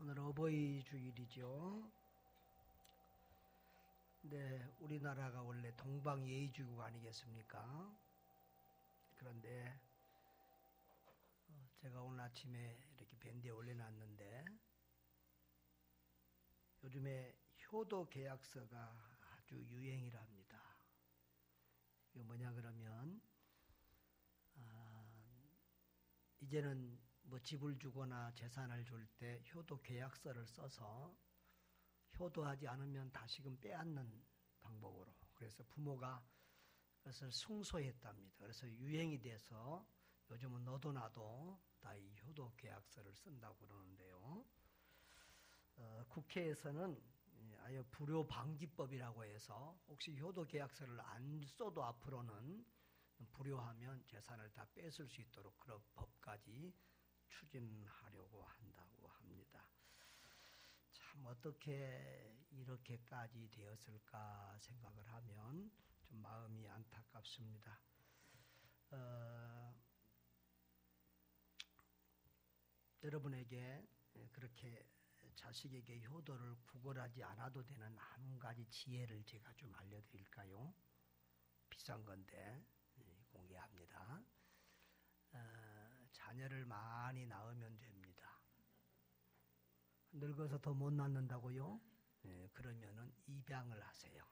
오늘 어버이 주일이죠. 네, 우리나라가 원래 동방예의주국 아니겠습니까? 그런데 제가 오늘 아침에 이렇게 밴드에 올려놨는데 요즘에 효도 계약서가 아주 유행이랍니다. 이게 뭐냐 그러면 이제는 뭐 집을 주거나 재산을 줄 때 효도 계약서를 써서 효도하지 않으면 다시금 빼앗는 방법으로, 그래서 부모가 그것을 승소했답니다. 그래서 유행이 돼서 요즘은 너도 나도 다 이 효도 계약서를 쓴다고 그러는데요. 국회에서는 아예 불효 방지법이라고 해서 혹시 효도 계약서를 안 써도 앞으로는 불효하면 재산을 다 뺏을 수 있도록 그런 법까지 추진하려고 한다고 합니다. 참 어떻게 이렇게까지 되었을까 생각을 하면 좀 마음이 안타깝습니다. 여러분에게 그렇게 자식에게 효도를 구걸하지 않아도 되는 한 가지 지혜를 제가 좀 알려드릴까요? 비싼 건데 공개합니다. 자녀를 많이 낳으면 됩니다. 늙어서 더 못 낳는다고요? 그러면은 입양을 하세요.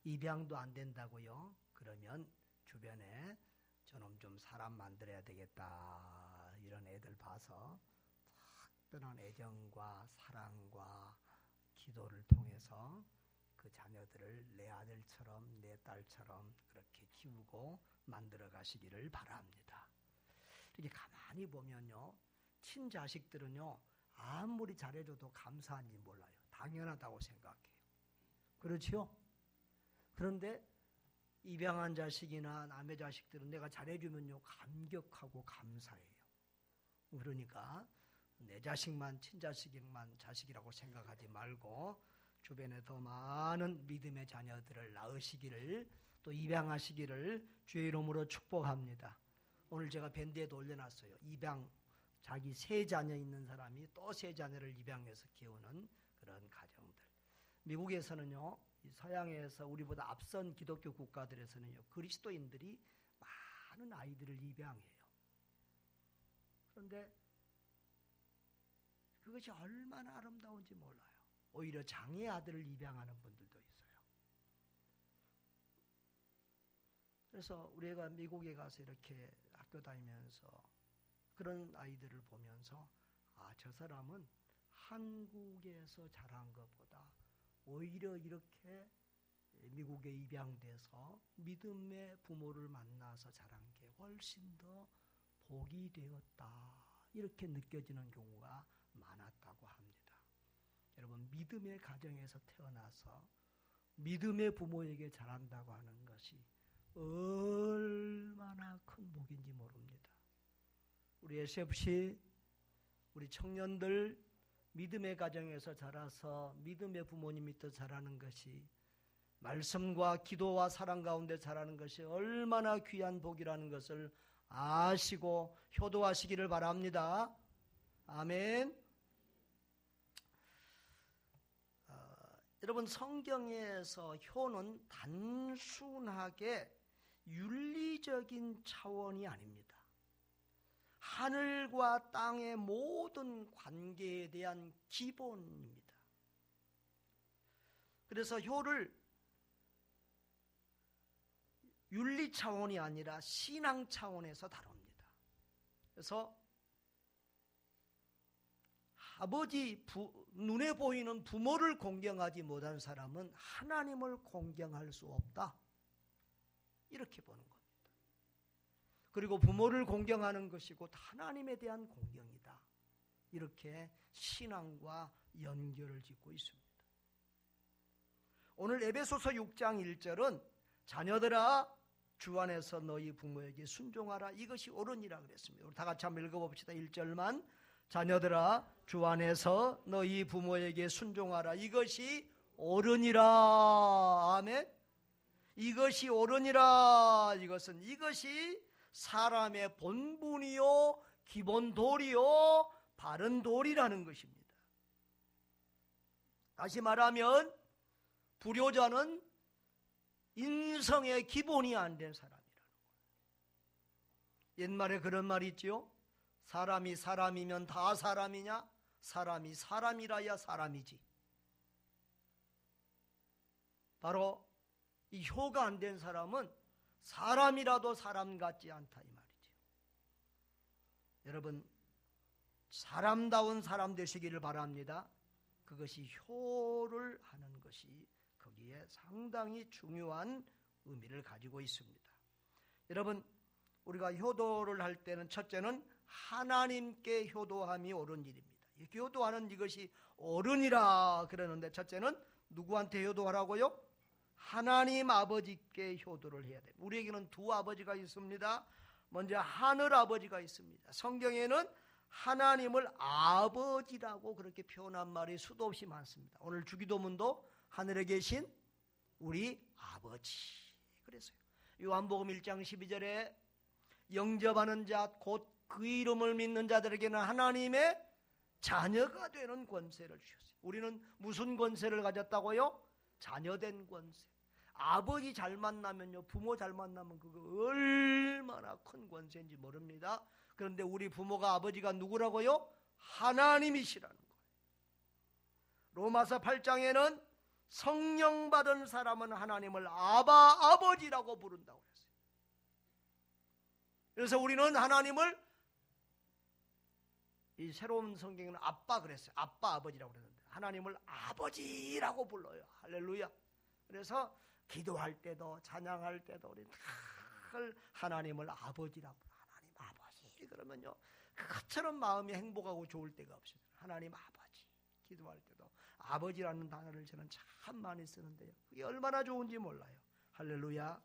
입양도 안 된다고요? 그러면 주변에 저놈 좀 사람 만들어야 되겠다 이런 애들 봐서 특별한 애정과 사랑과 기도를 통해서 그 자녀들을 내 아들처럼 내 딸처럼 그렇게 키우고 만들어 가시기를 바랍니다. 이렇게 가만히 보면요, 친자식들은요 아무리 잘해줘도 감사한지 몰라요. 당연하다고 생각해요. 그렇죠? 그런데 입양한 자식이나 남의 자식들은 내가 잘해주면요 감격하고 감사해요. 그러니까 내 자식만 친자식만 자식이라고 생각하지 말고 주변에 더 많은 믿음의 자녀들을 낳으시기를, 또 입양하시기를 주의 이름으로 축복합니다. 오늘 제가 밴드에도 올려놨어요. 입양, 자기 세 자녀 있는 사람이 또 세 자녀를 입양해서 키우는 그런 가정들. 미국에서는요, 서양에서 우리보다 앞선 기독교 국가들에서는요, 그리스도인들이 많은 아이들을 입양해요. 그런데 그것이 얼마나 아름다운지 몰라요. 오히려 장애 아들을 입양하는 분들도 있어요. 그래서 우리가 미국에 가서 이렇게 학교 다니면서 그런 아이들을 보면서 저 사람은 한국에서 자란 것보다 오히려 이렇게 미국에 입양돼서 믿음의 부모를 만나서 자란 게 훨씬 더 복이 되었다, 이렇게 느껴지는 경우가 많았다고 합니다. 여러분, 믿음의 가정에서 태어나서 믿음의 부모에게 자란다고 하는 것이 얼마나 큰 복인지 모릅니다. 우리 SFC, 우리 청년들 믿음의 가정에서 자라서 믿음의 부모님 밑에 자라는 것이, 말씀과 기도와 사랑 가운데 자라는 것이 얼마나 귀한 복이라는 것을 아시고 효도하시기를 바랍니다. 아멘. 여러분, 성경에서 효는 단순하게 윤리적인 차원이 아닙니다. 하늘과 땅의 모든 관계에 대한 기본입니다. 그래서 효를 윤리 차원이 아니라 신앙 차원에서 다룹니다. 그래서 눈에 보이는 부모를 공경하지 못한 사람은 하나님을 공경할 수 없다, 이렇게 보는 겁니다. 그리고 부모를 공경하는 것이 곧 하나님에 대한 공경이다, 이렇게 신앙과 연결을 짓고 있습니다. 오늘 에베소서 6장 1절은 자녀들아 주 안에서 너희 부모에게 순종하라, 이것이 옳으니라 그랬습니다. 우리 다 같이 한번 읽어봅시다. 1절만. 자녀들아 주 안에서 너희 부모에게 순종하라, 이것이 옳으니라. 아멘. 이것이 옳으니라. 이것이 사람의 본분이요 기본 도리요 바른 도리라는 것입니다. 다시 말하면 불효자는 인성의 기본이 안 된 사람이라는 거예요. 옛말에 그런 말이 있지요. 사람이 사람이면 다 사람이냐? 사람이 사람이라야 사람이지. 바로 이 효가 안 된 사람은 사람이라도 사람 같지 않다 이 말이죠. 여러분, 사람다운 사람 되시기를 바랍니다. 그것이 효를 하는 것이 거기에 상당히 중요한 의미를 가지고 있습니다. 여러분, 우리가 효도를 할 때는 첫째는 하나님께 효도함이 옳은 일입니다. 효도하는 이것이 옳으니라 그러는데 첫째는 누구한테 효도하라고요? 하나님 아버지께 효도를 해야 됩니다. 우리에게는 두 아버지가 있습니다. 먼저 하늘 아버지가 있습니다. 성경에는 하나님을 아버지라고 그렇게 표현한 말이 수도 없이 많습니다. 오늘 주기도문도 하늘에 계신 우리 아버지 그랬어요. 요한복음 1장 12절에 영접하는 자 곧 그 이름을 믿는 자들에게는 하나님의 자녀가 되는 권세를 주셨어요. 우리는 무슨 권세를 가졌다고요? 자녀된 권세. 아버지 잘 만나면요, 부모 잘 만나면 그거 얼마나 큰 권세인지 모릅니다. 그런데 우리 부모가 아버지가 누구라고요? 하나님이시라는 거예요. 로마서 8장에는 성령 받은 사람은 하나님을 아버지라고 부른다고 그랬어요. 그래서 우리는 하나님을 이 새로운 성경에는 아빠 그랬어요. 아빠 아버지라고 그랬는데 하나님을 아버지라고 불러요. 할렐루야. 그래서 기도할 때도 찬양할 때도 우리는 늘 하나님을 아버지라고 불러요. 하나님 아버지 그러면요 그것처럼 마음이 행복하고 좋을 때가 없어요. 하나님 아버지. 기도할 때도 아버지라는 단어를 저는 참 많이 쓰는데요. 그게 얼마나 좋은지 몰라요. 할렐루야.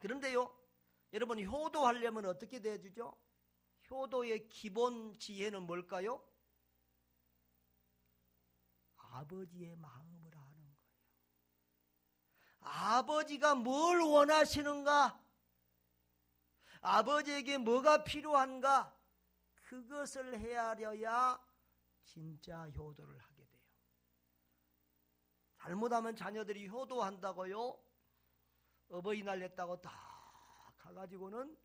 그런데요 여러분 효도하려면 어떻게 돼야죠? 효도의 기본 지혜는 뭘까요? 아버지의 마음을 아는 거예요. 아버지가 뭘 원하시는가? 아버지에게 뭐가 필요한가? 그것을 헤아려야 진짜 효도를 하게 돼요. 잘못하면 자녀들이 효도한다고요? 어버이날 냈다고 딱 가가지고는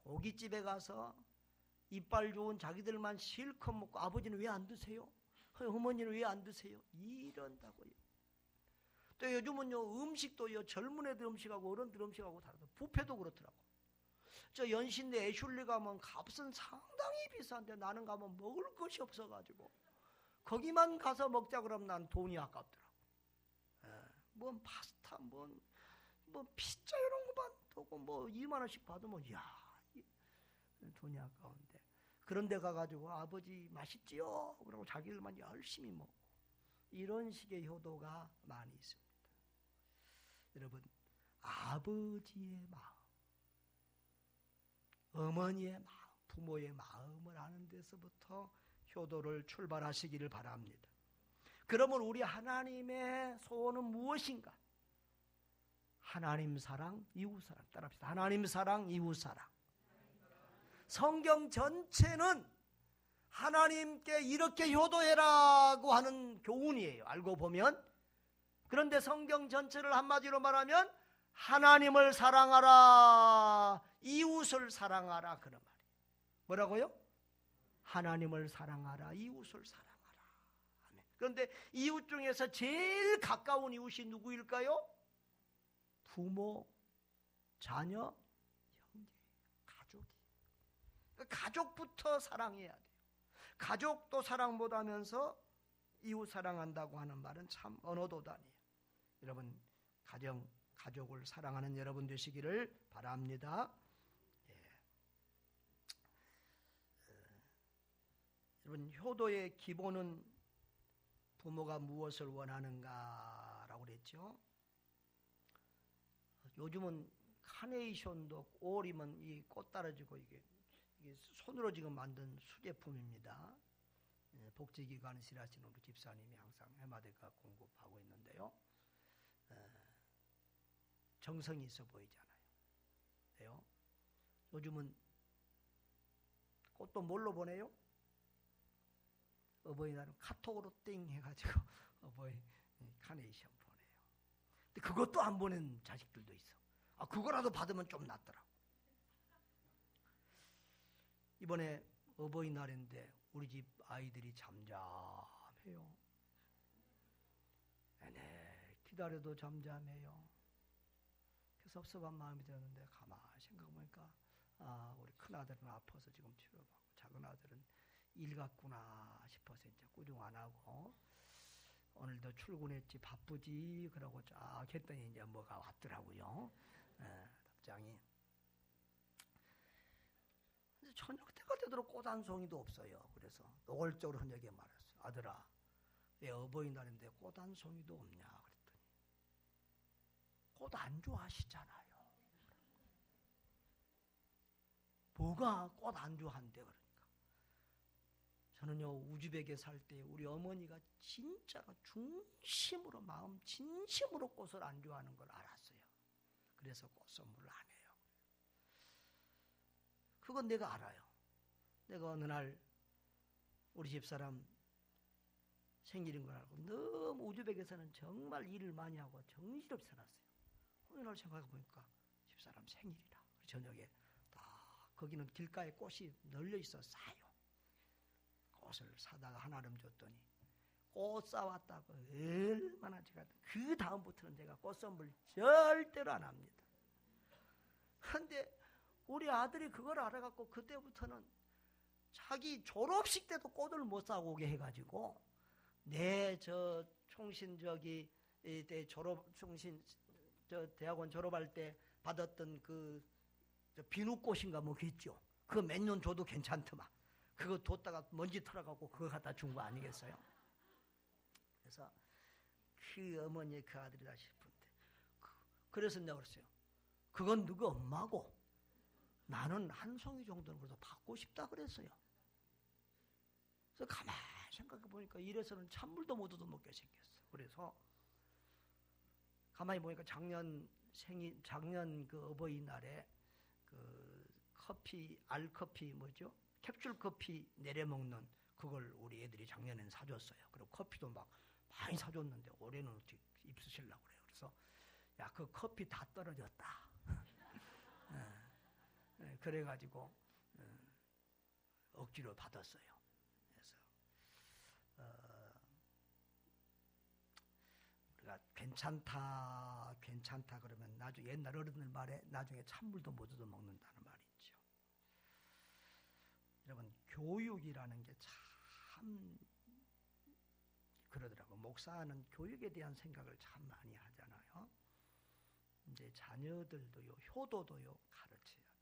고깃집에 가서 이빨 좋은 자기들만 실컷 먹고 아버지는 왜 안 드세요? 어머니는 왜 안 드세요? 이런다고요. 또 요즘은요 음식도요 젊은 애들 음식하고 어른들 음식하고 다르다. 뷔페도 그렇더라고. 저 연신내 애슐리 가면 값은 상당히 비싼데 나는 가면 먹을 것이 없어가지고 거기만 가서 먹자 그러면 난 돈이 아깝더라고. 뭔 파스타 뭐 피자 이런 거만 보고 뭐 2만 원씩 받으면 야 돈이 아까운데 그런 데 가가지고 아버지 맛있지요? 그러고 자기들만 열심히 먹고 이런 식의 효도가 많이 있습니다. 여러분 아버지의 마음 어머니의 마음 부모의 마음을 아는 데서부터 효도를 출발하시기를 바랍니다. 그러면 우리 하나님의 소원은 무엇인가? 하나님 사랑 이웃 사랑 따라합시다. 하나님 사랑 이웃 사랑. 성경 전체는 하나님께 이렇게 효도해라고 하는 교훈이에요. 알고 보면. 그런데 성경 전체를 한마디로 말하면 하나님을 사랑하라 이웃을 사랑하라 그런 말이에요. 뭐라고요? 하나님을 사랑하라 이웃을 사랑하라. 그런데 이웃 중에서 제일 가까운 이웃이 누구일까요? 부모, 자녀, 형제, 가족이. 가족부터 사랑해야 돼요. 가족도 사랑 못하면서 이웃 사랑한다고 하는 말은 참 언어도단이에요. 여러분 가족을 사랑하는 여러분 되시기를 바랍니다. 여러분 효도의 기본은 부모가 무엇을 원하는가라고 그랬죠. 요즘은 카네이션도 5월이면 이 꽃 떨어지고 이게 손으로 지금 만든 수제품입니다. 복지기관 실하시는 우리 집사님이 항상 해마다 공급하고 있는데요. 정성이 있어 보이잖아요. 요즘은 꽃도 뭘로 보내요? 어버이날은 카톡으로 띵 해가지고 어버이 카네이션 보내요. 근데 그것도 안 보낸 자식들도 있어. 그거라도 받으면 좀 낫더라고. 이번에 어버이날인데 우리 집 아이들이 잠잠해요. 네, 기다려도 잠잠해요. 그래서 섭섭한 마음이 들었는데 가만히 생각해보니까 우리 큰아들은 아파서 지금 치료받고 작은 아들은 일 같구나 싶어서 이제 꾸중 안 하고 오늘도 출근했지 바쁘지 그러고 쫙 했더니 이제 뭐가 왔더라고요. 답장이. 저녁 때가 되도록 꽃 한 송이도 없어요. 그래서 노골적으로 헌혁에 말했어요. 아들아, 내 어버이날인데 꽃 한 송이도 없냐 그랬더니 꽃 안 좋아하시잖아요. 뭐가 꽃 안 좋아한대. 그러니까 저는요 우즈벡에 살 때 우리 어머니가 진짜로 중심으로 마음 진심으로 꽃을 안 좋아하는 걸 알았어요. 그래서 꽃 선물을 안 해요. 그건 내가 알아요. 내가 어느 날 우리 집사람 생일인 걸 알고 너무 우즈벡에서는 정말 일을 많이 하고 정신없이 살았어요. 어느 날 생각해 보니까 집사람 생일이라. 저녁에 딱 거기는 길가에 꽃이 널려 있어 싸요. 꽃을 사다가 하나름 줬더니 꽃 싸왔다고 얼마나 제가 그 다음부터는 제가 꽃 선물 절대로 안 합니다. 그런데 우리 아들이 그걸 알아갖고 그때부터는 자기 졸업식 때도 꽃을 못 사고 오게 해가지고 내 저 총신 때 총신 대학원 졸업할 때 받았던 그 비누꽃인가 뭐 그랬죠. 그거 몇 년 줘도 괜찮더만. 그거 뒀다가 먼지 털어갖고 그거 갖다 준 거 아니겠어요? 그래서 그 어머니의 그 아들이다 싶은데 그래서 내가 그랬어요. 그건 누구 엄마고 나는 한 송이 정도는 그래도 받고 싶다 그랬어요. 그래서 가만히 생각해 보니까 이래서는 찬물도 못 얻어먹게 생겼어. 그래서 가만히 보니까 작년 그 어버이날에 그 커피, 알커피 뭐죠? 캡슐 커피 내려먹는 그걸 우리 애들이 작년엔 사줬어요. 그리고 커피도 막 많이 사줬는데 올해는 어떻게 입수시려고 그래요. 그래서 야, 그 커피 다 떨어졌다. 그래가지고 억지로 받았어요. 그래서 우리가 괜찮다 그러면 나중에 옛날 어른들 말에 나중에 찬물도 못 얻어 먹는다는 말이 있죠. 여러분 교육이라는 게 참 그러더라고. 목사는 교육에 대한 생각을 참 많이 하잖아요. 이제 자녀들도요 효도도요 가르쳐야 돼요.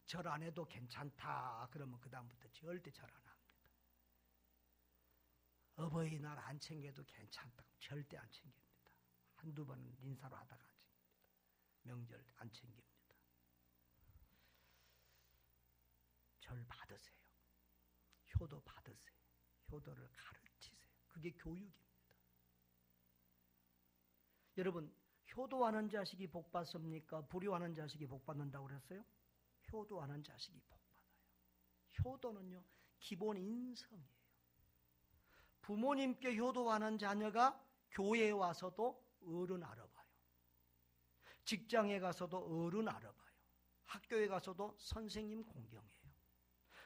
절 안 해도 괜찮다 그러면 그 다음부터 절대 절 안 합니다. 어버이날 안 챙겨도 괜찮다 절대 안 챙깁니다. 한두 번은 인사로 하다가 안 챙깁니다. 명절 안 챙깁니다. 절 받으세요. 효도 받으세요. 효도를 가르치세요. 그게 교육입니다. 여러분 효도하는 자식이 복 받습니까? 불효하는 자식이 복 받는다고 그랬어요? 효도하는 자식이 복 받아요. 효도는요 기본 인성이에요. 부모님께 효도하는 자녀가 교회에 와서도 어른 알아봐요. 직장에 가서도 어른 알아봐요. 학교에 가서도 선생님 공경해요.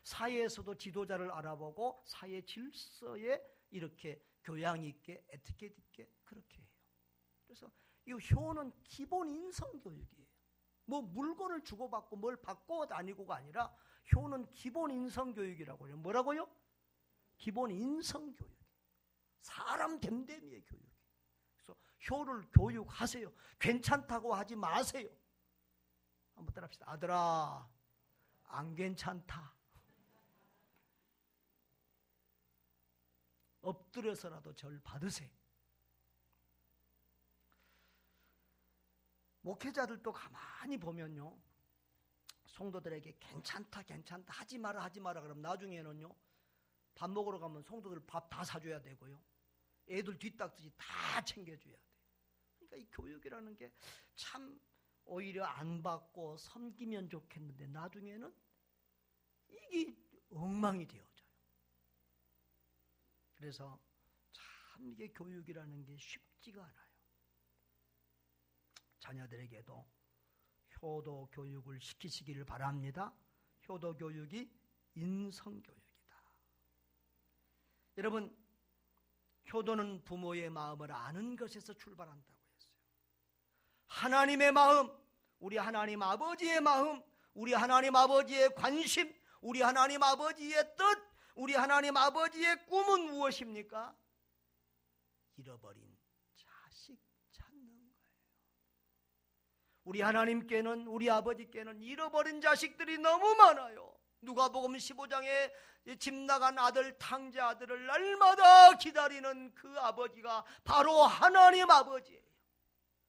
사회에서도 지도자를 알아보고 사회 질서에 이렇게 교양 있게 에티켓 있게 그렇게 해요. 그래서 이 효는 기본 인성 교육이에요. 뭐 물건을 주고받고 뭘 받고 다니고가 아니라 효는 기본 인성 교육이라고 해요. 뭐라고요? 기본 인성 교육. 사람 됨됨이의 교육. 그래서 효를 교육하세요. 괜찮다고 하지 마세요. 한번 따라합시다. 아들아, 안 괜찮다. 엎드려서라도 절 받으세요. 목회자들도 가만히 보면요, 성도들에게 괜찮다 하지 마라 그러면 나중에는요 밥 먹으러 가면 성도들 밥 다 사줘야 되고요, 애들 뒷딱지 다 챙겨줘야 돼요. 그러니까 이 교육이라는 게 참 오히려 안 받고 섬기면 좋겠는데, 나중에는 이게 엉망이 되어져요. 그래서 참 이게 교육이라는 게 쉽지가 않아요. 자녀들에게도 효도 교육을 시키시기를 바랍니다. 효도 교육이 인성 교육이다. 여러분, 효도는 부모의 마음을 아는 것에서 출발한다고 했어요. 하나님의 마음, 우리 하나님 아버지의 마음, 우리 하나님 아버지의 관심, 우리 하나님 아버지의 뜻, 우리 하나님 아버지의 꿈은 무엇입니까? 잃어버린 자식 찾는 거예요. 우리 하나님께는, 우리 아버지께는 잃어버린 자식들이 너무 많아요. 누가복음 15장에 집 나간 아들, 탕자 아들을 날마다 기다리는 그 아버지가 바로 하나님 아버지예요.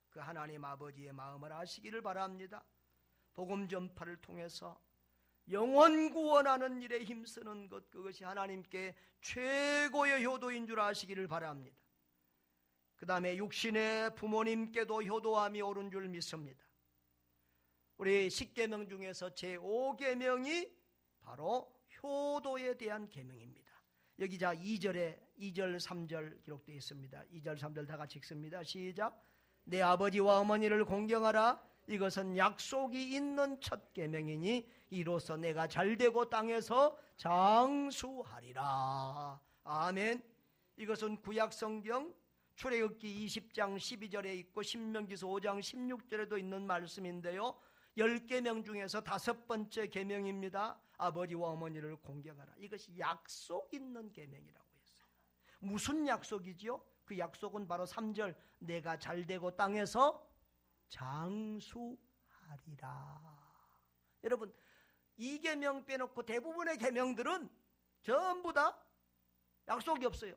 그 하나님 아버지의 마음을 아시기를 바랍니다. 복음 전파를 통해서 영혼 구원하는 일에 힘쓰는 것, 그것이 하나님께 최고의 효도인 줄 아시기를 바랍니다. 그 다음에 육신의 부모님께도 효도함이 옳은 줄 믿습니다. 우리 10계명 중에서 제5계명이 바로 효도에 대한 계명입니다. 여기 자 2절 3절 기록되어 있습니다. 2절 3절 다 같이 읽습니다. 시작. 내 아버지와 어머니를 공경하라. 이것은 약속이 있는 첫 계명이니 이로써 내가 잘되고 땅에서 장수하리라. 아멘. 이것은 구약성경 출애굽기 20장 12절에 있고 신명기서 5장 16절에도 있는 말씀인데요, 10계명 중에서 5번째 계명입니다. 아버지와 어머니를 공경하라. 이것이 약속 있는 계명이라고 했어요. 무슨 약속이지요? 그 약속은 바로 3절, 내가 잘되고 땅에서 장수하리라. 여러분, 이 계명 빼놓고 대부분의 계명들은 전부 다 약속이 없어요.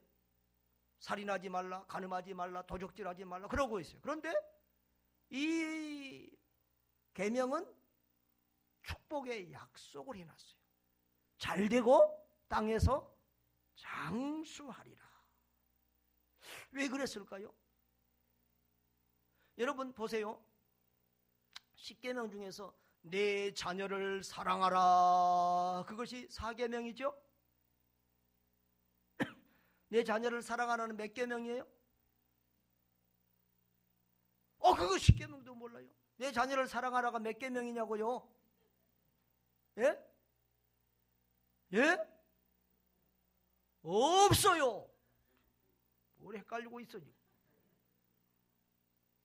살인하지 말라, 간음하지 말라, 도적질하지 말라 그러고 있어요. 그런데 이 계명은 축복의 약속을 해놨어요. 잘되고 땅에서 장수하리라. 왜 그랬을까요? 여러분 보세요. 10계명 중에서 내 자녀를 사랑하라, 그것이 4계명이죠. 내 자녀를 사랑하라는 몇 계명이에요? 그거 10계명도 몰라요. 내 자녀를 사랑하라가 몇 계명이냐고요? 예? 예? 없어요. 뭘 헷갈리고 있어 지금.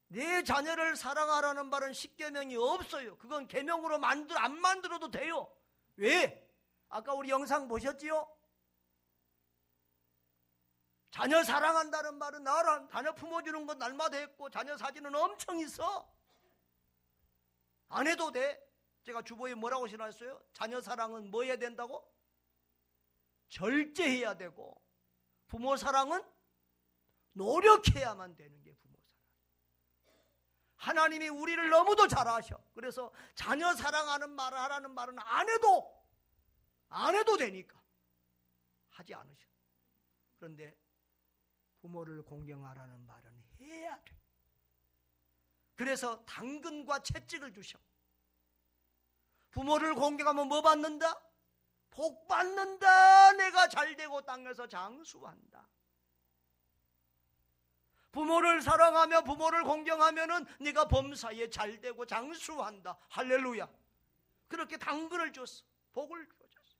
내 자녀를 사랑하라는 말은 10계명이 없어요. 그건 계명으로 안 만들어도 돼요. 왜? 아까 우리 영상 보셨지요? 자녀 사랑한다는 말은 나랑 자녀 품어주는 건 날마다 했고 자녀 사진은 엄청 있어. 안 해도 돼. 제가 주보에 뭐라고 신었어요? 자녀 사랑은 뭐 해야 된다고? 절제해야 되고 부모 사랑은 노력해야만 되는 게 부모 사랑. 하나님이 우리를 너무도 잘 아셔. 그래서 자녀 사랑하는 말을 하라는 말은 안 해도 되니까 하지 않으셔. 그런데 부모를 공경하라는 말은 해야 돼. 그래서 당근과 채찍을 주셔. 부모를 공경하면 뭐 받는다? 복 받는다. 내가 잘되고 땅에서 장수한다. 부모를 사랑하며 부모를 공경하면은 네가 범사에 잘되고 장수한다. 할렐루야. 그렇게 당근을 줬어. 복을 줬어.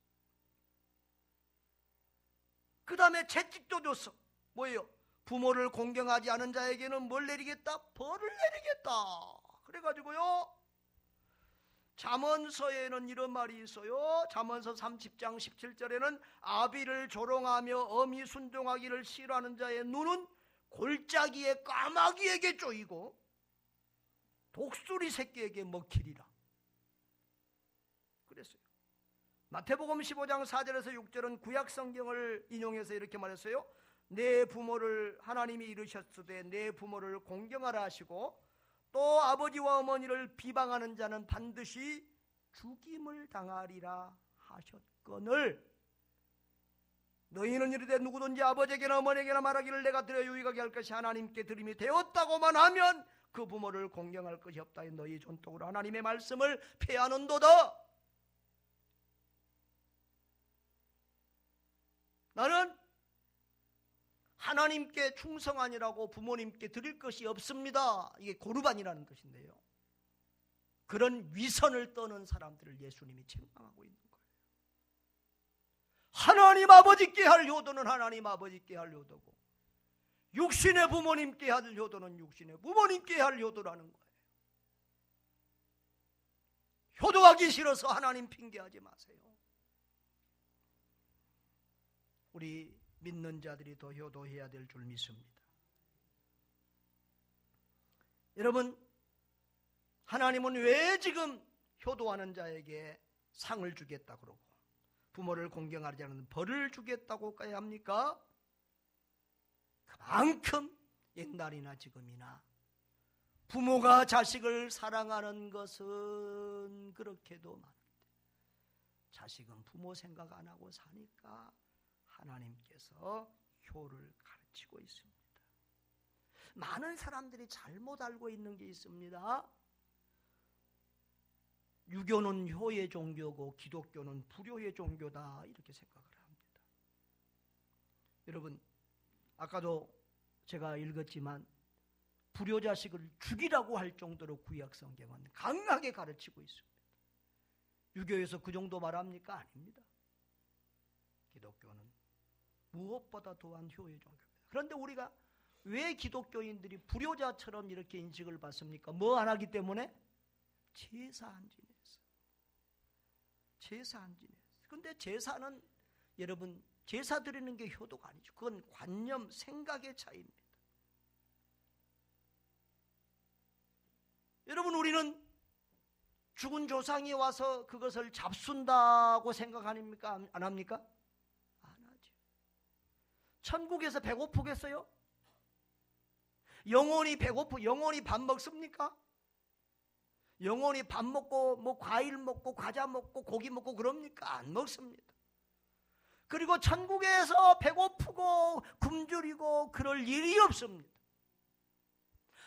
그 다음에 채찍도 줬어. 뭐예요? 부모를 공경하지 않은 자에게는 뭘 내리겠다? 벌을 내리겠다. 그래가지고요, 잠언서에는 이런 말이 있어요. 잠언서 30장 17절에는 아비를 조롱하며 어미 순종하기를 싫어하는 자의 눈은 골짜기의 까마귀에게 쪼이고 독수리 새끼에게 먹히리라. 그랬어요. 마태복음 15장 4절에서 6절은 구약성경을 인용해서 이렇게 말했어요. 내 부모를 하나님이 이르셨으되 내 부모를 공경하라 하시고 또 아버지와 어머니를 비방하는 자는 반드시 죽임을 당하리라 하셨거늘 너희는 이르되 누구든지 아버지에게나 어머니에게나 말하기를 내가 들어 유익하게 할 것이 하나님께 드림이 되었다고만 하면 그 부모를 공경할 것이 없다. 너희 존속으로 하나님의 말씀을 폐하는도다. 나는 하나님께 충성하니라고 부모님께 드릴 것이 없습니다. 이게 고르반이라는 것인데요. 그런 위선을 떠는 사람들을 예수님이 책망하고 있는 거예요. 하나님 아버지께 할 효도는 하나님 아버지께 할 효도고, 육신의 부모님께 할 효도는 육신의 부모님께 할 효도라는 거예요. 효도하기 싫어서 하나님 핑계하지 마세요. 우리 믿는 자들이 더 효도해야 될 줄 믿습니다. 여러분, 하나님은 왜 지금 효도하는 자에게 상을 주겠다 그러고 부모를 공경하지 않는 벌을 주겠다고 까야 합니까? 그만큼 옛날이나 지금이나 부모가 자식을 사랑하는 것은 그렇게도 많은데 자식은 부모 생각 안 하고 사니까 하나님께서 효를 가르치고 있습니다. 많은 사람들이 잘못 알고 있는 게 있습니다. 유교는 효의 종교고 기독교는 불효의 종교다, 이렇게 생각을 합니다. 여러분, 아까도 제가 읽었지만 불효 자식을 죽이라고 할 정도로 구약 성경은 강하게 가르치고 있습니다. 유교에서 그 정도 말합니까? 아닙니다. 기독교는 무엇보다 더한 효의 종교입니다. 그런데 우리가 왜 기독교인들이 불효자처럼 이렇게 인식을 받습니까? 뭐 안 하기 때문에? 제사 안 지내서. 제사 안 지내서. 그런데 제사는 여러분, 제사 드리는 게 효도가 아니죠. 그건 관념, 생각의 차이입니다. 여러분, 우리는 죽은 조상이 와서 그것을 잡순다고 생각합니까? 안 합니까? 안 하죠. 천국에서 배고프겠어요? 영혼이 영혼이 밥 먹습니까? 영혼이 밥 먹고 뭐 과일 먹고 과자 먹고 고기 먹고 그럽니까? 안 먹습니다. 그리고 천국에서 배고프고 굶주리고 그럴 일이 없습니다.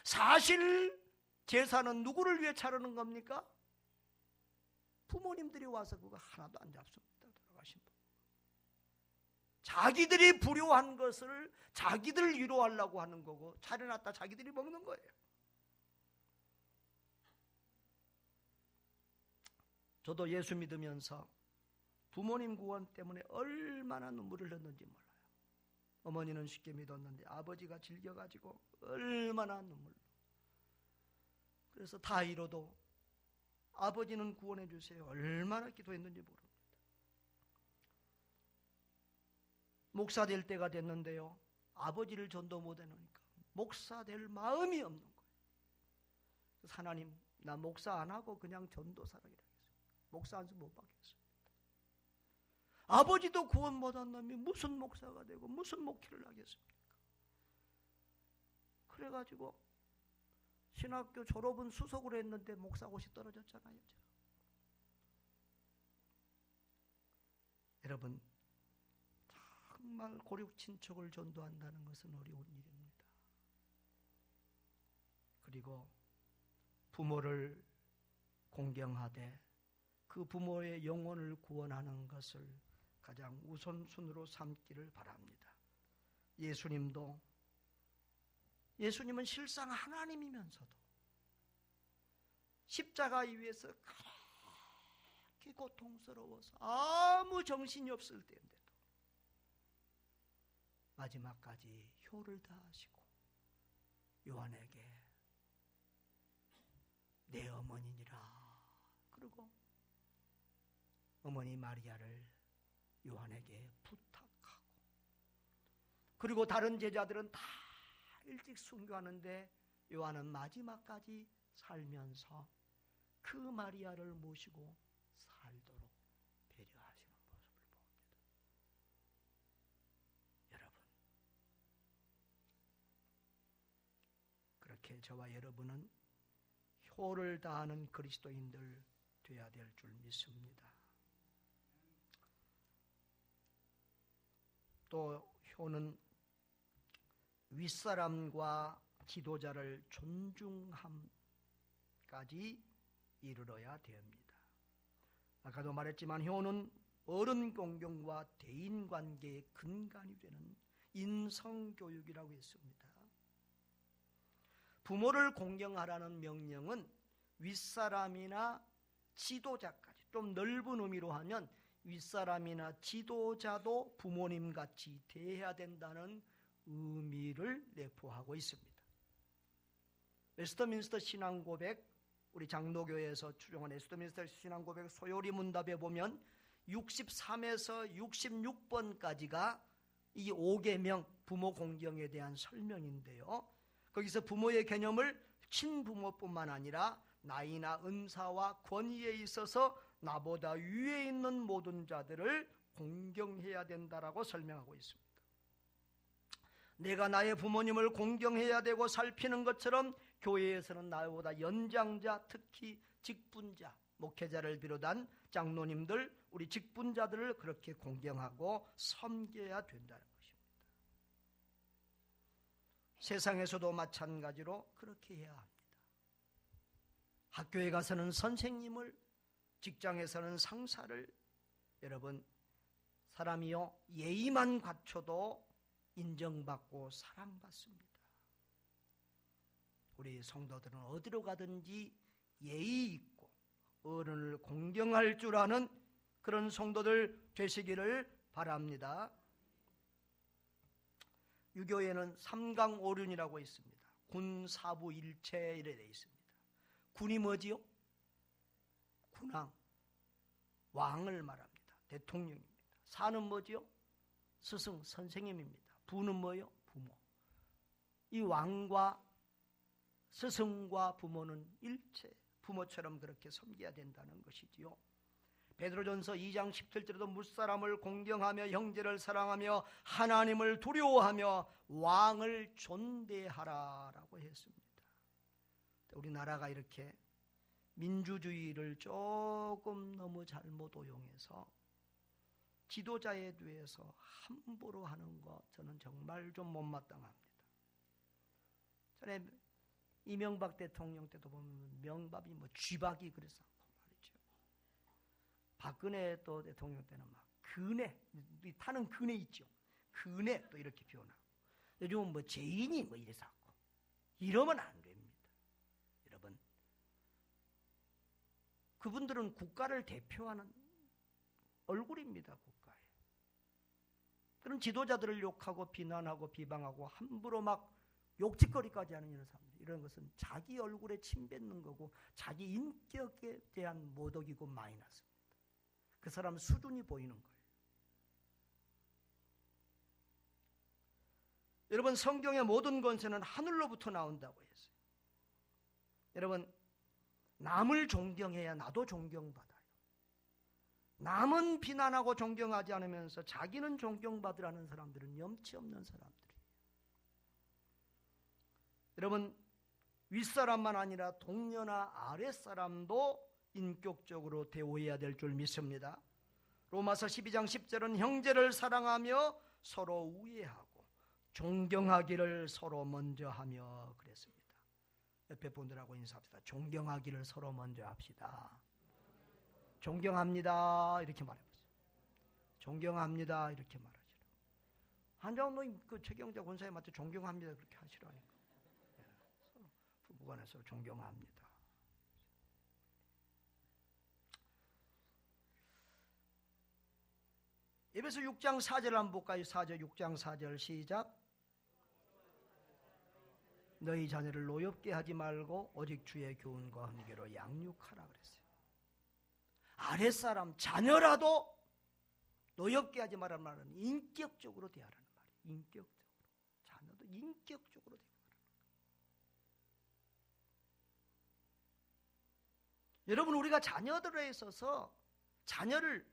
사실 제사는 누구를 위해 차르는 겁니까? 부모님들이 와서 그거 하나도 안 잡습니다. 돌아가신 분. 자기들이 불효한 것을 자기들 위로하려고 하는 거고 차려놨다 자기들이 먹는 거예요. 저도 예수 믿으면서 부모님 구원 때문에 얼마나 눈물을 흘렸는지 몰라요. 어머니는 쉽게 믿었는데 아버지가 질겨가지고 얼마나 눈물. 그래서 다 이뤄도 아버지는 구원해 주세요. 얼마나 기도했는지 모릅니다. 목사 될 때가 됐는데요. 아버지를 전도 못 해놓으니까 목사 될 마음이 없는 거예요. 그래서 하나님, 나 목사 안 하고 그냥 전도사라고 하겠습니다. 목사 안수 못 받겠습니다. 아버지도 구원 못 한 놈이 무슨 목사가 되고 무슨 목회를 하겠습니까? 그래가지고 신학교 졸업은 수석으로 했는데 목사 옷이 떨어졌잖아요. 제가. 여러분, 정말 고륙 친척을 전도한다는 것은 어려운 일입니다. 그리고 부모를 공경하되 그 부모의 영혼을 구원하는 것을 가장 우선순위로 삼기를 바랍니다. 예수님은 실상 하나님이면서도 십자가 위에서 그렇게 고통스러워서 아무 정신이 없을 때인데도 마지막까지 효를 다하시고 요한에게 내 어머니니라 그리고 어머니 마리아를 요한에게 부탁하고, 그리고 다른 제자들은 다 일찍 순교하는데 요한은 마지막까지 살면서 그 마리아를 모시고 살도록 배려하시는 모습을 봅니다. 여러분, 그렇게 저와 여러분은 효를 다하는 그리스도인들 되어야 될 줄 믿습니다. 또 효는 윗사람과 지도자를 존중함까지 이르러야 됩니다. 아까도 말했지만 효는 어른 공경과 대인 관계의 근간이 되는 인성교육이라고 했습니다. 부모를 공경하라는 명령은 윗사람이나 지도자까지, 좀 넓은 의미로 하면 윗사람이나 지도자도 부모님같이 대해야 된다는 의미를 내포하고 있습니다. 웨스트민스터 신앙고백, 우리 장로교회에서 추종한 웨스트민스터 신앙고백 소요리 문답에 보면 63에서 66번까지가 이 5계명 부모 공경에 대한 설명인데요. 거기서 부모의 개념을 친부모뿐만 아니라 나이나 은사와 권위에 있어서 나보다 위에 있는 모든 자들을 공경해야 된다라고 설명하고 있습니다. 내가 나의 부모님을 공경해야 되고 살피는 것처럼 교회에서는 나보다 연장자, 특히 직분자, 목회자를 비롯한 장로님들, 우리 직분자들을 그렇게 공경하고 섬겨야 된다는 것입니다. 세상에서도 마찬가지로 그렇게 해야 합니다. 학교에 가서는 선생님을, 직장에서는 상사를, 여러분, 사람이요 예의만 갖춰도 인정받고 사랑받습니다. 우리 성도들은 어디로 가든지 예의 있고 어른을 공경할 줄 아는 그런 성도들 되시기를 바랍니다. 유교에는 삼강오륜이라고 있습니다. 군사부일체 이래 되어 있습니다. 군이 뭐지요? 군왕, 왕을 말합니다. 대통령입니다. 사는 뭐지요? 스승, 선생님입니다. 부는 뭐요? 부모. 이 왕과 스승과 부모는 일체, 부모처럼 그렇게 섬겨야 된다는 것이지요. 베드로전서 2장 17절에도 무사람을 공경하며 형제를 사랑하며 하나님을 두려워하며 왕을 존대하라라고 했습니다. 우리나라가 이렇게 민주주의를 조금 너무 잘못 오용해서 지도자에 대해서 함부로 하는 거 저는 정말 좀 못마땅합니다. 전에 이명박 대통령 때도 보면 명박이 뭐 쥐박이 그래서 말이죠. 박근혜 또 대통령 때는 막 근혜, 타는 근혜 있죠. 근혜 또 이렇게 표현하고, 요즘은 뭐 죄인이 뭐 이래서 하고, 이러면 안 됩니다. 여러분, 그분들은 국가를 대표하는 얼굴입니다. 국가에. 그런 지도자들을 욕하고 비난하고 비방하고 함부로 막 욕짓거리까지 하는 이런 사람들, 이런 것은 자기 얼굴에 침 뱉는 거고 자기 인격에 대한 모독이고 마이너스입니다. 그 사람 수준이 보이는 거예요. 여러분, 성경의 모든 권세는 하늘로부터 나온다고 했어요. 여러분, 남을 존경해야 나도 존경받아요. 남은 비난하고 존경하지 않으면서 자기는 존경받으라는 사람들은 염치 없는 사람들이에요. 여러분, 윗사람만 아니라 동료나 아랫사람도 인격적으로 대우해야 될 줄 믿습니다. 로마서 12장 10절은 형제를 사랑하며 서로 우애하고 존경하기를 서로 먼저 하며 그랬습니다. 옆에 분들하고 인사합시다. 존경하기를 서로 먼저 합시다. 존경합니다 이렇게 말해보세요. 존경합니다 이렇게 말하시라. 한장로님 그 최경자 권사님한테 존경합니다 그렇게 하시라니까. 서로 부부간에 서로 존경합니다. 에베소 6장 4절 한번 볼까요? 4절 6장 4절 시작. 너희 자녀를 노엽게 하지 말고 오직 주의 교훈과 훈계로 양육하라 그랬어요. 아랫사람 자녀라도 노엽게 하지 말라는 말은 인격적으로 대하라는 말이에요. 인격적으로. 자녀도 인격적으로 대하라는 거예요. 여러분, 우리가 자녀들에 있어서 자녀를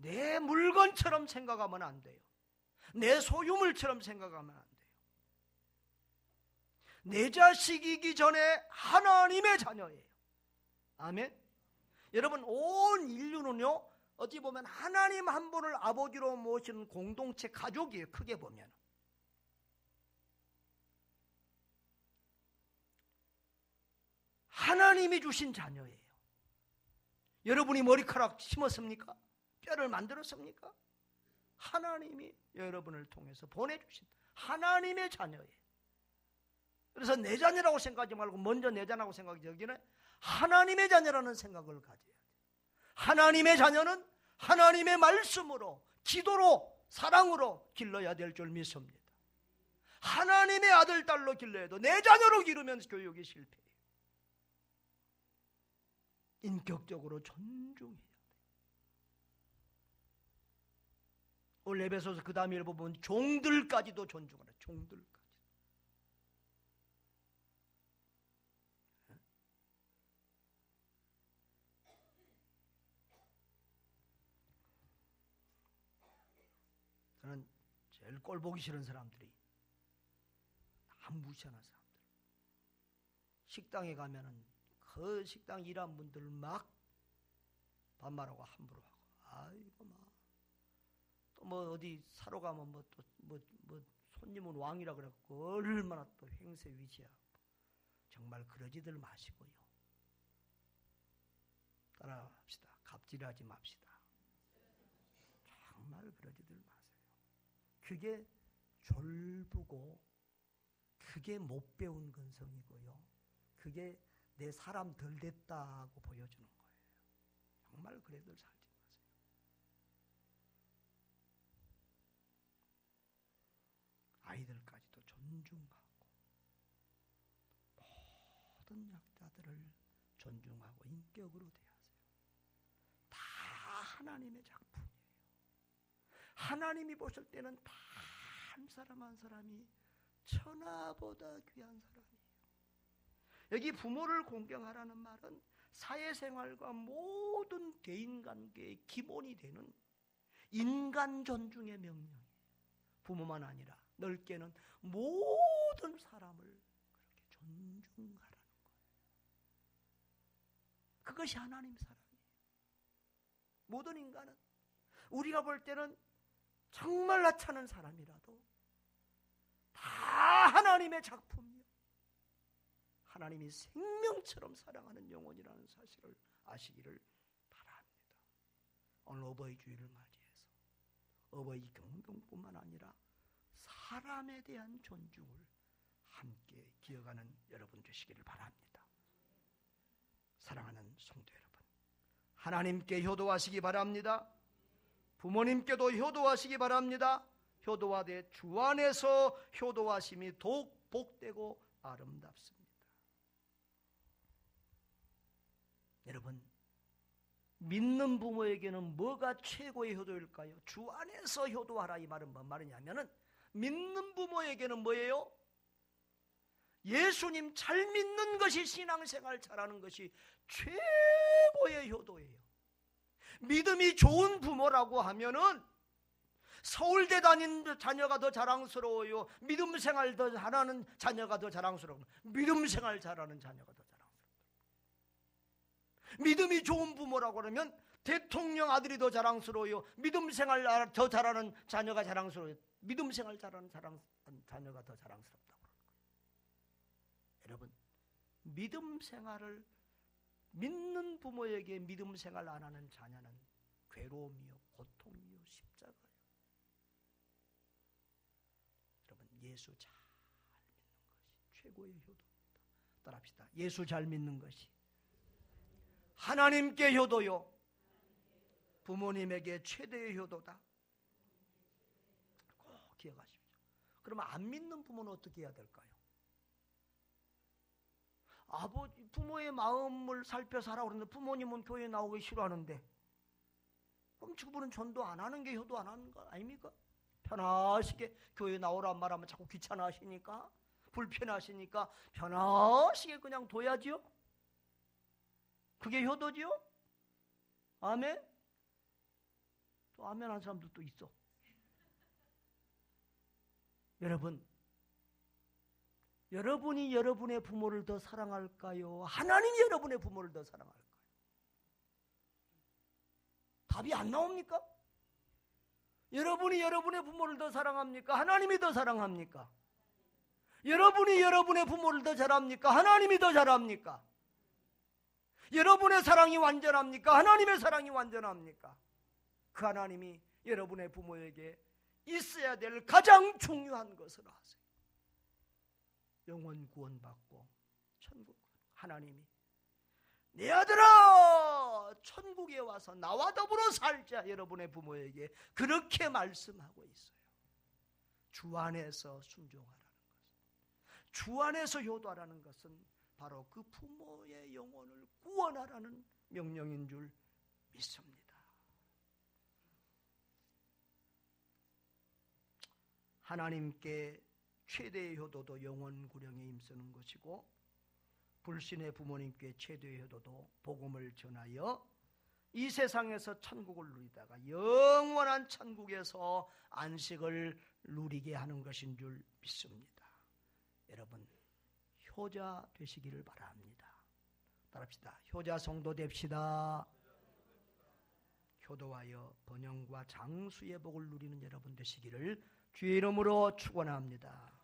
내 물건처럼 생각하면 안 돼요. 내 소유물처럼 생각하면 안 돼요. 내 자식이기 전에 하나님의 자녀예요. 아멘. 여러분, 온 인류는요, 어찌 보면 하나님 한 분을 아버지로 모시는 공동체 가족이에요. 크게 보면. 하나님이 주신 자녀예요. 여러분이 머리카락 심었습니까? 뼈를 만들었습니까? 하나님이 여러분을 통해서 보내주신 하나님의 자녀예요. 그래서 내 자녀라고 생각하지 말고 먼저 내 자녀라고 생각하지, 여기는 하나님의 자녀라는 생각을 가져야 돼요. 하나님의 자녀는 하나님의 말씀으로, 기도로, 사랑으로 길러야 될 줄 믿습니다. 하나님의 아들, 딸로 길러야 해도 내 자녀로 기르면 교육이 실패해요. 인격적으로 존중해야 돼요. 오늘 에베소서 그 다음 일부 보면 종들까지도 존중하라. 종들까지. 저는 제일 꼴 보기 싫은 사람들이 다 무시하는 사람들. 식당에 가면은 그 식당 일하는 분들 막 반말하고 함부로 하고, 아이고 막 또 뭐 어디 사러 가면 뭐 또 뭐 손님은 왕이라 그래갖고 얼마나 또 행세 위지하고. 정말 그러지들 마시고요. 따라합시다. 갑질하지 맙시다. 정말 그러지들 마세요. 그게 졸부고 그게 못 배운 근성이고요. 그게 내 사람 덜 됐다고 보여주는 거예요. 정말 그래들 살지 마세요. 아이들까지도 존중하고 모든 약자들을 존중하고 인격으로 대하세요. 다 하나님의 작품이에요. 하나님이 보실 때는 다 한 사람 한 사람이 천하보다 귀한 사람이에요. 여기 부모를 공경하라는 말은 사회생활과 모든 대인관계의 기본이 되는 인간 존중의 명령이에요. 부모만 아니라 넓게는 모든 사람을 그렇게 존중하라는 거예요. 그것이 하나님 사랑이에요. 모든 인간은 우리가 볼 때는 정말 하찮은 사람이라도 다 하나님의 작품이요. 하나님이 생명처럼 사랑하는 영혼이라는 사실을 아시기를 바랍니다. 오늘 어버이 주일을 맞이해서 어버이 경동뿐만 아니라 사람에 대한 존중을 함께 기억하는 여러분 되시기를 바랍니다. 사랑하는 성도 여러분, 하나님께 효도하시기 바랍니다. 부모님께도 효도하시기 바랍니다. 효도하되 주 안에서 효도하심이 더욱 복되고 아름답습니다. 여러분, 믿는 부모에게는 뭐가 최고의 효도일까요? 주 안에서 효도하라, 이 말은 뭔 말이냐면은 믿는 부모에게는 뭐예요? 예수님 잘 믿는 것이 신앙생활 잘하는 것이 최고의 효도예요. 믿음이 좋은 부모라고 하면은 서울대 다니는 자녀가 더 자랑스러워요? 믿음 생활 더 잘하는 자녀가 더 자랑스러워요? 믿음 생활 잘하는 자녀가 더 자랑스러워요. 믿음이 좋은 부모라고 그러면 대통령 아들이 더 자랑스러워요? 믿음 생활 더 잘하는 자녀가 자랑스러워요? 믿음 생활 잘하는 자녀가 더 자랑스럽다고 그러는 거예요. 여러분, 믿음 생활을 믿는 부모에게 믿음 생활 안 하는 자녀는 괴로움이요, 고통이요, 십자가요. 여러분, 예수 잘 믿는 것이 최고의 효도입니다. 따라합시다. 예수 잘 믿는 것이 하나님께 효도요, 부모님에게 최대의 효도다. 꼭 기억하십시오. 그러면 안 믿는 부모는 어떻게 해야 될까요? 아버지, 부모의 마음을 살펴 살아고 그러는데 부모님은 교회 나오기 싫어하는데, 그럼 그분은 전도 안 하는 게 효도 안 하는 거 아닙니까? 편하시게 교회 나오란 말하면 자꾸 귀찮아하시니까, 불편하시니까 편하시게 그냥 둬야지요? 그게 효도지요? 아멘? 또 아멘 하는 사람들도 있어. 여러분, 여러분이 여러분의 부모를 더 사랑할까요? 하나님이 여러분의 부모를 더 사랑할까요? 답이 안 나옵니까? 여러분이 여러분의 부모를 더 사랑합니까? 하나님이 더 사랑합니까? 여러분이 여러분의 부모를 더 잘합니까? 하나님이 더 잘합니까? 여러분의 사랑이 완전합니까? 하나님의 사랑이 완전합니까? 그 하나님이 여러분의 부모에게 있어야 될 가장 중요한 것을 하세요. 영혼 구원받고 천국, 하나님이 내 아들아 천국에 와서 나와 더불어 살자, 여러분의 부모에게 그렇게 말씀하고 있어요. 주 안에서 순종하라는 것은, 주 안에서 효도하라는 것은 바로 그 부모의 영혼을 구원하라는 명령인 줄 믿습니다. 하나님께 최대의 효도도 영혼 구령에 힘쓰는 것이고, 불신의 부모님께 최대의 효도도 복음을 전하여 이 세상에서 천국을 누리다가 영원한 천국에서 안식을 누리게 하는 것인 줄 믿습니다. 여러분, 효자 되시기를 바랍니다. 따라합시다. 효자 성도 됩시다. 효도하여 번영과 장수의 복을 누리는 여러분 되시기를 주의 이름으로 축원합니다.